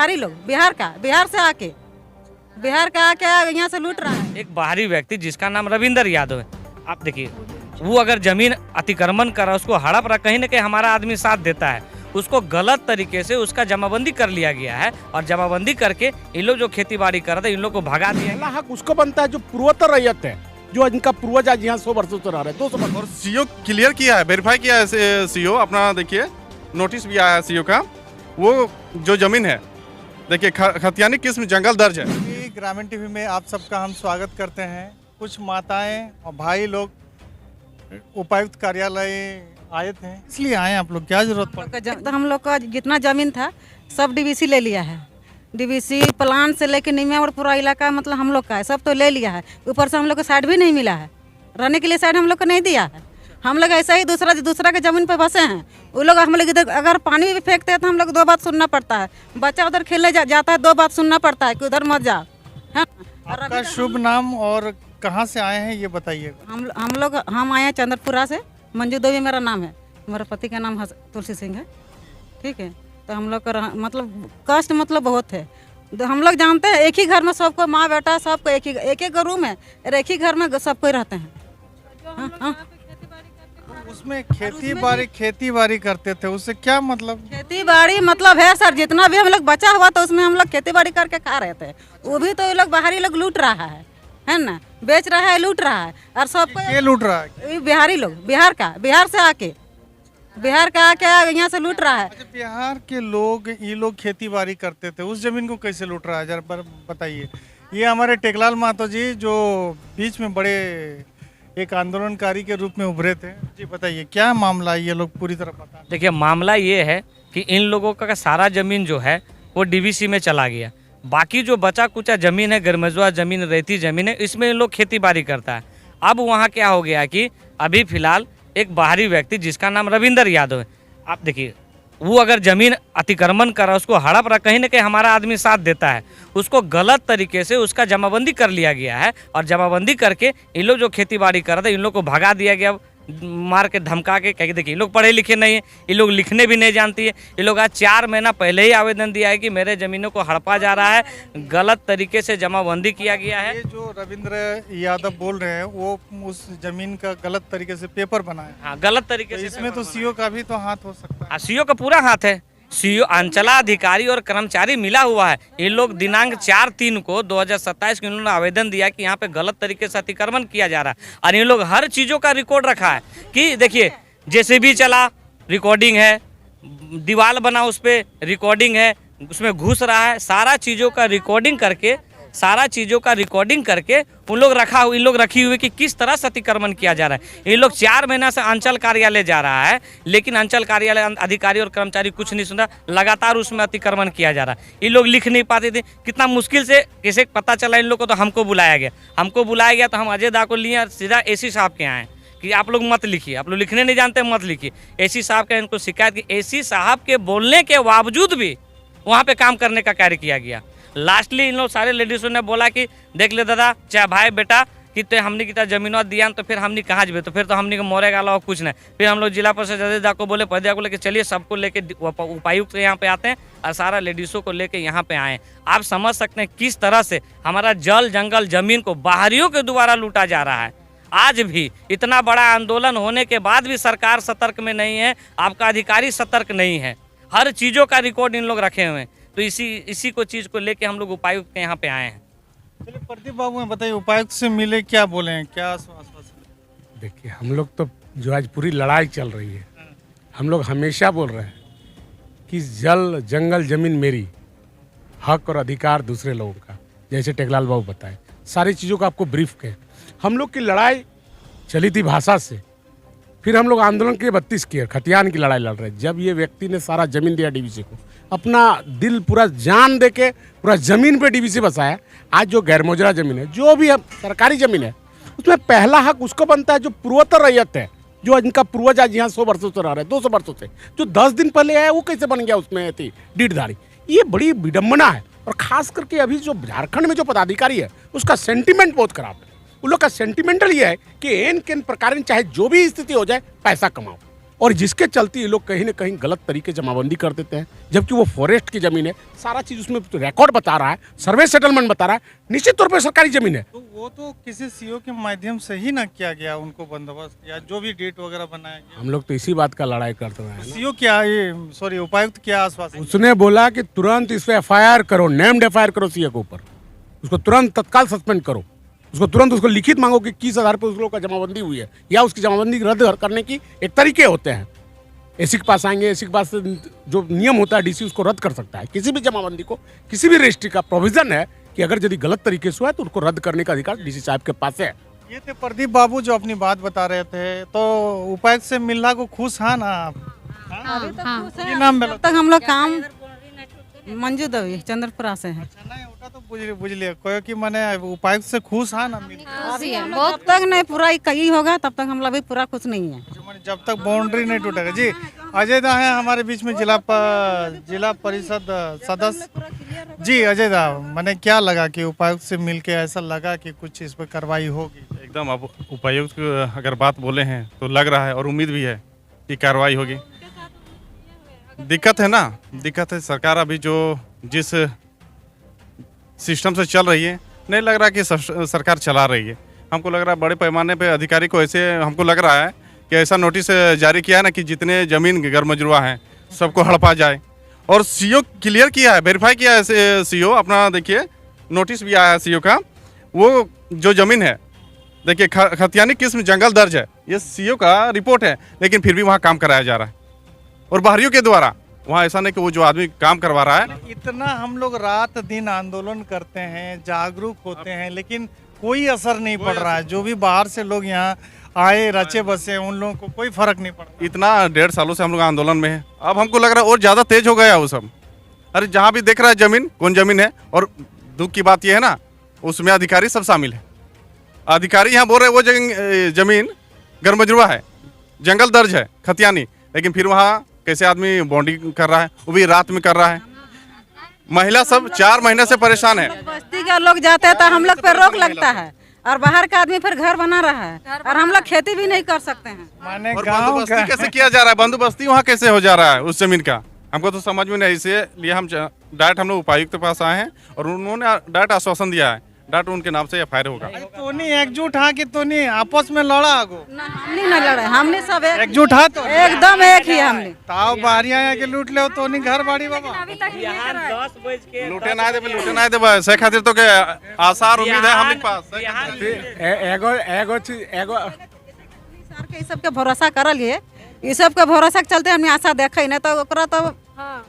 बिहारी लोग, बिहार से आके यहाँ से लूट रहा है। एक बाहरी व्यक्ति जिसका नाम रविंदर यादव है, आप देखिए वो अगर जमीन अतिक्रमण कर रहा है, उसको हड़प रहा, कहीं ना कहीं हमारा आदमी साथ देता है, उसको गलत तरीके से उसका जमाबंदी कर लिया गया है और जमाबंदी करके इन लोग जो खेती बाड़ी कर रहे थे इन लोग को भगा दिया। पहला हक उसको बनता है जो पूर्वोत्तर रैयत है, जो इनका पूर्वज आज यहाँ 100 वर्षों से रह रहे हैं, 200 वर्ष। और सीओ क्लियर किया है, वेरीफाई किया है सीओ अपना, देखिए नोटिस भी आया है सीओ का, वो जो जमीन है देखिए खतियानी किस्म जंगल दर्ज है। ग्रामीण टीवी में आप सबका हम स्वागत करते हैं। कुछ माताएं और भाई लोग उपायुक्त कार्यालय आए थे, इसलिए आए आप लोग, क्या जरूरत पड़ी? हम लोग का जितना जमीन था सब डीवीसी ले लिया है। डीवीसी प्लान से लेके निमिया और पूरा इलाका मतलब हम लोग का है, सब तो ले लिया है। ऊपर से हम लोग को साइड भी नहीं मिला है, रहने के लिए साइड हम लोग को नहीं दिया है। हम लोग ऐसा ही दूसरा के जमीन पे बसे हैं। वो लोग हम लोग इधर अगर पानी भी फेंकते हैं तो हम लोग 2 बात सुनना पड़ता है। बच्चा उधर खेलने जाता है 2 बात सुनना पड़ता है कि उधर मत जा। आपका शुभ नाम और कहाँ से आए हैं ये बताइए। हम आए हैं चंद्रपुरा से। मंजू देवी मेरा नाम है, मेरे पति का नाम तुलसी सिंह है। ठीक है, तो हम लोग का मतलब कष्ट मतलब बहुत है। हम लोग जानते हैं एक ही घर में सबको, माँ बेटा सबको एक एक रूम है, एक ही घर में सबको रहते हैं। उसमें खेती बाड़ी करते थे, उससे क्या मतलब? खेती बाड़ी मतलब है सर, जितना भी हम लोग बचा हुआ तो उसमें हम लोग खेती बाड़ी करके खा रहे थे। वो भी तो ये लोग बाहरी लोग लूट रहा है ना, बेच रहा है, लूट रहा है। और सबको ये लूट रहा है बिहारी लोग, बिहार से आके यहाँ से लूट रहा है। अच्छा, बिहार के लोग, ये लोग खेती बाड़ी करते थे, उस जमीन को कैसे लूट रहा है जरा बताइए। ये हमारे टेकलाल महतो जी जो बीच में बड़े एक आंदोलनकारी के रूप में उभरे थे, जी बताइए क्या मामला है, ये लोग पूरी तरह बता। देखिए मामला ये है कि इन लोगों का सारा जमीन जो है वो डीवीसी में चला गया। बाकी जो बचा कुचा जमीन है, गरमजुआ जमीन, रेती जमीन है, इसमें इन लोग खेती बाड़ी करता है। अब वहाँ क्या हो गया कि अभी फिलहाल एक बाहरी व्यक्ति जिसका नाम रविंदर यादव है, आप देखिए वो अगर जमीन अतिक्रमण कर रहा है, उसको हड़प रहा, कहीं ना कहीं हमारा आदमी साथ देता है, उसको गलत तरीके से उसका जमाबंदी कर लिया गया है और जमाबंदी करके इन लोग जो खेती बाड़ी कर रहे थे इन लोग को भगा दिया गया, मार के धमका के। कह देखिए ये लोग पढ़े लिखे नहीं है, ये लोग लिखने भी नहीं जानती है। ये लोग आज 4 महीना पहले ही आवेदन दिया है कि मेरे ज़मीनों को हड़पा जा रहा है, गलत तरीके से जमाबंदी किया गया है। ये जो रविंद्र यादव बोल रहे हैं वो उस जमीन का गलत तरीके से पेपर बनाया। हाँ, गलत तरीके से। इसमें तो सीओ का भी तो हाथ हो सकता है। सीओ का पूरा हाथ है। सीओ, अंचलाधिकारी और कर्मचारी मिला हुआ है। ये लोग दिनांक 4/3 को 2027 को इन्होंने आवेदन दिया कि यहाँ पे गलत तरीके से अतिक्रमण किया जा रहा है और ये लोग हर चीज़ों का रिकॉर्ड रखा है कि देखिए जेसीबी चला, रिकॉर्डिंग है, दीवार बना उस पर रिकॉर्डिंग है, उसमें घुस रहा है, सारा चीज़ों का रिकॉर्डिंग करके इन लोग रखी हुई कि किस तरह से अतिक्रमण किया जा रहा है। ये लोग 4 महीना से अंचल कार्यालय जा रहा है, लेकिन अंचल कार्यालय अधिकारी और कर्मचारी कुछ नहीं सुनता, लगातार उसमें अतिक्रमण किया जा रहा है। ये लोग लिख नहीं पाते थे, कितना मुश्किल से कैसे पता चला इन लोग को, तो हमको बुलाया गया तो हम अजय दा को लिए सीधा एसी साहब के आए कि आप लोग मत लिखिए, आप लोग लिखने नहीं जानते मत लिखिए। एसी साहब का इनको शिकायत की, एसी साहब के बोलने के बावजूद भी वहाँ पे काम करने का कार्य किया गया। लास्टली इन लोग सारे लेडीजों ने बोला कि देख ले दादा, चाहे भाई बेटा कि तो हमने कितना जमीनों दिया तो फिर हमने कहाँ जबे, तो फिर तो हमने को मोरेगा अलावा कुछ नहीं। फिर हम लोग जिला परिषद अध्यक्ष को बोले, पदिया को लेके चलिए, सबको लेके उपायुक्त यहाँ पे आते हैं और सारा लेडीज़ों को लेके यहाँ पे आए। आप समझ सकते हैं किस तरह से हमारा जल जंगल जमीन को बाहरियों के द्वारा लूटा जा रहा है। आज भी इतना बड़ा आंदोलन होने के बाद भी सरकार सतर्क में नहीं है, आपका अधिकारी सतर्क नहीं है, हर चीज़ों का रिकॉर्ड इन लोग रखे हुए हैं। तो इसी को चीज़ को लेके हम लोग उपायुक्त के यहाँ पे आए हैं। चलिए प्रदीप बाबू बताइए, उपायुक्त से मिले, क्या बोले हैं, क्या आश्वासन? देखिए हम लोग तो जो आज पूरी लड़ाई चल रही है, हम लोग हमेशा बोल रहे हैं कि जल जंगल जमीन मेरी, हक और अधिकार दूसरे लोगों का। जैसे टेकलाल बाबू बताए, सारी चीज़ों का आपको ब्रीफ किया। हम लोग की लड़ाई चली थी भाषा से, फिर हम लोग आंदोलन के 32 किए, खतियान की लड़ाई लड़ रहे। जब ये व्यक्ति ने सारा जमीन दिया डीवीसी को, अपना दिल पूरा जान दे के पूरा जमीन पे डीवीसी बसाया। आज जो गैर मुजरा जमीन है, जो भी सरकारी जमीन है, उसमें पहला हक उसको बनता है जो पूर्वोत्तर रैयत है, जो इनका पूर्वज आज यहाँ 100 वर्षों से रह रहे हैं, 200 वर्षों से। जो 10 दिन पहले आया वो कैसे बन गया उसमें थी डीडधारी। ये बड़ी विडम्बना है। और खास करके अभी जो झारखंड में जो पदाधिकारी है उसका सेंटिमेंट बहुत खराब है। उन लोग का सेंटिमेंटल ये है कि एन प्रकार चाहे जो भी स्थिति हो जाए पैसा कमाओ। और जिसके चलते ये लोग कहीं ना कहीं गलत तरीके जमाबंदी कर देते हैं, जबकि वो फॉरेस्ट की ज़मीन है, सारा चीज़ उसमें रिकॉर्ड बता रहा है, सर्वे सेटलमेंट बता रहा है, निश्चित तौर पर सरकारी ज़मीन है। तो वो तो किसी सीओ के माध्यम से ही ना किया गया उनको बंदोबस्त, या जो भी डेट वगैरह बनाया गया। हम लोग तो इसी बात का लड़ाई करते हैं ना। सीओ क्या, ये सॉरी, उपायुक्त क्या आश्वासन? उसने बोला कि तुरंत इस पर FIR करो, नेम्ड FIR करो सीए के ऊपर, उसको तुरंत तत्काल सस्पेंड करो, उसको तुरंत उसको लिखित मांगो कि किस आधार पर उस लोग का जमाबंदी हुई है, या उसकी जमाबंदी रद्द करने की एक तरीके होते हैं। एसी के पास आएंगे, एसी के पास जो नियम होता है डीसी उसको रद्द कर सकता है। किसी भी जमाबंदी को, किसी भी रजिस्ट्री का प्रोविजन है कि अगर यदि गलत तरीके से हुआ है तो उसको रद्द करने का अधिकार डीसी साहब के पास है। ये थे प्रदीप बाबू जो अपनी बात बता रहे थे। तो उपायुक्त से मिलना को खुश है ना आप? ये नाम जब तक हम लोग काम मंजू दवी चंद्रपुरा से है। अच्छा, नहीं ओटा तो बुझ लिया कोई कि माने उपायुक्त से खुश है ना? जब तक नहीं पूरा कहीं होगा तब तक हम लोग भी पूरा खुश नहीं है। जब तक बाउंड्री नहीं टूटेगा। जी, अजय दा है हमारे बीच में, जिला परिषद सदस्य। जी अजय दा, मैंने क्या लगा कि उपायुक्त से मिलके ऐसा लगा कि कुछ इस पर कार्रवाई होगी? एकदम, अब उपायुक्त अगर बात बोले हैं तो लग रहा है और उम्मीद भी है कि कार्रवाई होगी। दिक्कत है ना, दिक्कत है सरकार अभी जो जिस सिस्टम से चल रही है, नहीं लग रहा कि सरकार चला रही है। हमको लग रहा है बड़े पैमाने पे अधिकारी को ऐसे हमको लग रहा है कि ऐसा नोटिस जारी किया है ना कि जितने ज़मीन गैरमजरूआ हैं सबको हड़पा जाए। और सीओ क्लियर किया है, वेरीफाई किया है सीओ अपना। देखिए नोटिस भी आया है सीओ का, वो जो ज़मीन है देखिए खतियानी किस्म जंगल दर्ज है, ये सीओ का रिपोर्ट है, लेकिन फिर भी वहाँ काम कराया जा रहा है और बाहरियों के द्वारा। वहाँ ऐसा नहीं कि वो जो आदमी काम करवा रहा है। इतना हम लोग रात दिन आंदोलन करते हैं, जागरूक होते हैं, लेकिन कोई असर नहीं पड़ रहा है। जो भी बाहर से लोग यहाँ आए रचे बसे, उन लोगों को कोई फर्क नहीं पड़ता। इतना 1.5 सालों से हम लोग आंदोलन में हैं, अब हमको लग रहा है और ज़्यादा तेज हो गया वो सब। अरे जहाँ भी देख रहा है ज़मीन, कौन ज़मीन है, और दुख की बात यह है ना उसमें अधिकारी सब शामिल है। अधिकारी यहाँ बोल रहे वो ज़मीन गैरमजरूआ है, जंगल दर्ज है खतियानी, लेकिन फिर वहाँ कैसे आदमी बॉन्डिंग कर रहा है, वो भी रात में कर रहा है। महिला सब 4 महीने से परेशान है। बस्ती का लोग जाते हैं तो हम लोग पे रोक लगता है, और बाहर का आदमी फिर घर बना रहा है, और हम लोग खेती भी नहीं कर सकते हैं। माने और गाँव बंदोबस्ती कैसे किया जा रहा है, बंदोबस्ती वहाँ कैसे हो जा रहा है उस जमीन का, हमको तो समझ में नहीं। इसलिए हम डायरेक्ट हम लोग उपायुक्त के पास आए हैं और उन्होंने डायरेक्ट आश्वासन दिया है, डायरेक्ट उनके नाम से FIR होगा। तोनी एकजुट हाँ कि तोनी आपस में लड़ा आगो? हमने न लड़े, हमने सब एकजुट हाँ तो एकदम एक ही हमने। ताव बाहरिया आया के लूट ले तोनी घर बाड़ी बाबा लूटे ना देबे, लूटे ना देबे, से खातिर तो के आसार उम्मीद है हमके पास। सर के सब के भरोसा करल है, ये सब के भरोसा के चलते हमने आशा देखे नहीं तो ओकरा तो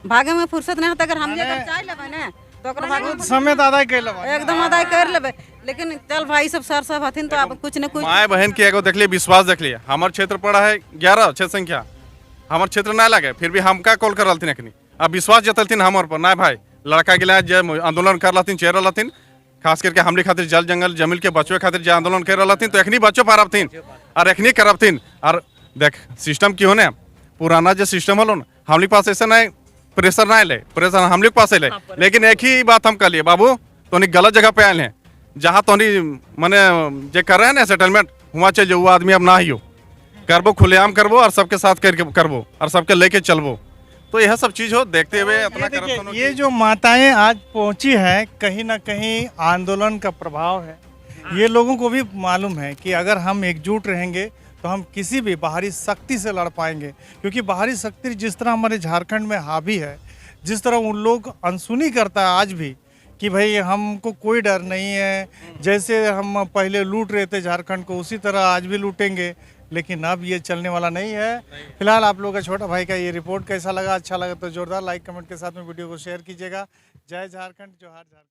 भागे में फुर्सत नहीं होता। अगर हम जे चाह लेबे ना तो ओकरा भागे समय अदा कर लेबा, एकदम अदा कर लेबे। लेकिन चल भाई सब सर सब हथिन तो आप कुछ न कुछ माए बहन के एगो देख लिए, विश्वास देख लिए। हमार क्षेत्र पड़ा है 11 6 संख्या, हमार क्षेत्र ना लगे, फिर भी हमका कॉल कर रहथिन अखनी, अब विश्वास जतलथिन हमार पर। ना भाई लड़का के लिए आंदोलन कर रहथिन, चेयर रहथिन, खास करके हमरे खातिर जल जंगल जमीन के बचवे खातिर जो आंदोलन कर रहथिन, तो एखनी बच्चों पारबथिन और एखनी करबथिन। और देख सिस्टम की होने पुराना जो सिस्टम हलो ना, हमरे पास ऐसा नहीं प्रेशर ना ले, प्रेशर हमरे पास ले, लेकिन एक ही बात हम करिए बाबू, तो गलत जगह पे आए हैं। जहाँ तो मैंने जे कर रहे हैं ना सेटलमेंट, वहाँ चल जो आदमी अब ना ही हो करबो, खुलेआम करबो और सबके साथ करके करबो और सबके लेके चलबो। तो यह सब चीज हो देखते हुए अपना करप्शन हो। ये जो माताएं आज पहुंची है, कहीं ना कहीं आंदोलन का प्रभाव है। ये लोगों को भी मालूम है कि अगर हम एकजुट रहेंगे तो हम किसी भी बाहरी शक्ति से लड़ पाएंगे, क्योंकि बाहरी शक्ति जिस तरह हमारे झारखंड में हावी है, जिस तरह उन लोग अनसुनी करता है आज भी कि भाई हमको कोई डर नहीं है, जैसे हम पहले लूट रहे थे झारखंड को उसी तरह आज भी लूटेंगे, लेकिन अब ये चलने वाला नहीं है। फिलहाल आप लोगों का छोटा भाई का ये रिपोर्ट कैसा लगा, अच्छा लगा तो जोरदार लाइक कमेंट के साथ में वीडियो को शेयर कीजिएगा। जय झारखंड, जोहार झारखंड।